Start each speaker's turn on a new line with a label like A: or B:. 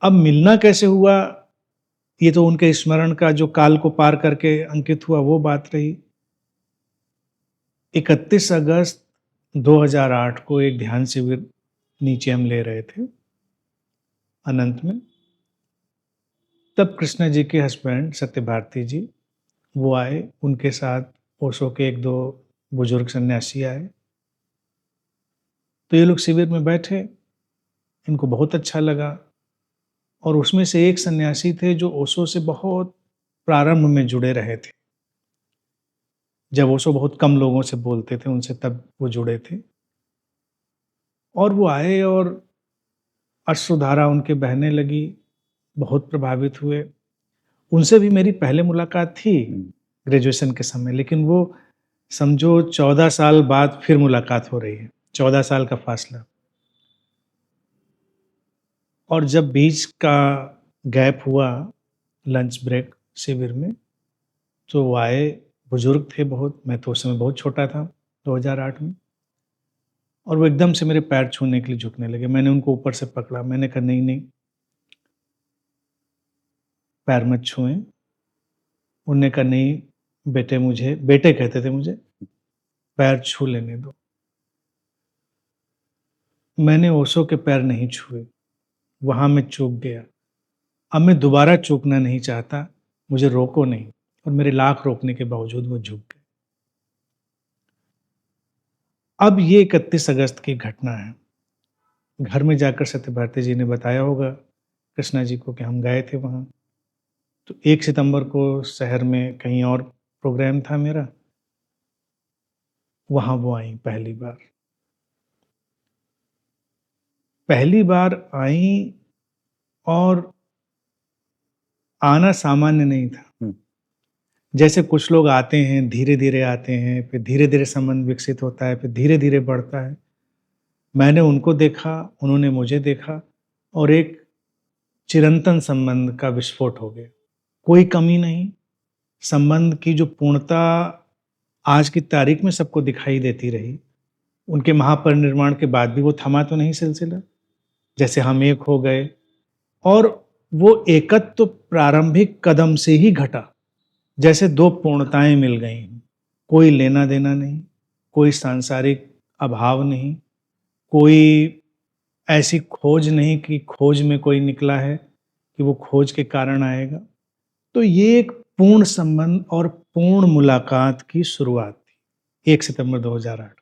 A: अब मिलना कैसे हुआ, ये तो उनके स्मरण का जो काल को पार करके अंकित हुआ वो बात रही। 31 अगस्त 2008 को एक ध्यान शिविर नीचे हम ले रहे थे अनंत में। तब कृष्णा जी के हस्बैंड सत्यभारती जी वो आए, उनके साथ ओशो के 1-2 बुजुर्ग सन्यासी आए। तो ये लोग शिविर में बैठे, इनको बहुत अच्छा लगा और उसमें से एक सन्यासी थे जो ओशो से बहुत प्रारंभ में जुड़े रहे थे। जब ओशो बहुत कम लोगों से बोलते थे उनसे, तब वो जुड़े थे और वो आए और अश्रुधारा उनके बहने लगी, बहुत प्रभावित हुए। उनसे भी मेरी पहले मुलाकात थी ग्रेजुएशन के समय, लेकिन वो समझो 14 साल बाद फिर मुलाकात हो रही है, 14 साल का फासला। और जब बीच का गैप हुआ लंच ब्रेक शिविर में, तो वो आए, बुजुर्ग थे बहुत, मैं तो उस समय बहुत छोटा था 2008 में, और वो एकदम से मेरे पैर छूने के लिए झुकने लगे। मैंने उनको ऊपर से पकड़ा, मैंने कहा नहीं नहीं, पैर मत छुएं। उन्होंने कहा नहीं बेटे, मुझे बेटे कहते थे मुझे, पैर छू लेने दो। मैंने ओशो के पैर नहीं छुए, वहां मैं चूक गया। अब मैं दोबारा चूकना नहीं चाहता, मुझे रोको नहीं। और मेरे लाख रोकने के बावजूद वो झुक गए। अब ये 31 अगस्त की घटना है। घर में जाकर सत्यभारती जी ने बताया होगा कृष्णा जी को कि हम गए थे वहाँ। तो 1 सितंबर को शहर में कहीं और प्रोग्राम था मेरा, वहाँ वो आई पहली बार। पहली बार आई और आना सामान्य नहीं था। जैसे कुछ लोग आते हैं, धीरे-धीरे आते हैं, फिर धीरे-धीरे संबंध विकसित होता है, फिर धीरे-धीरे बढ़ता है। मैंने उनको देखा, उन्होंने मुझे देखा और एक चिरंतन संबंध का विस्फोट हो गया। कोई कमी नहीं, संबंध की जो पूर्णता आज की तारीख में सबको दिखाई देती रही, उनके महापरिनिर्वाण के बाद भी वो थमा तो नहीं सिलसिला। जैसे हम एक हो गए और वो एकत्व तो प्रारंभिक कदम से ही घटा, जैसे 2 पूर्णताएं मिल गई। कोई लेना देना नहीं, कोई सांसारिक अभाव नहीं, कोई ऐसी खोज नहीं कि खोज में कोई निकला है कि वो खोज के कारण आएगा। तो ये एक पूर्ण संबंध और पूर्ण मुलाकात की शुरुआत थी 1 सितंबर 2008।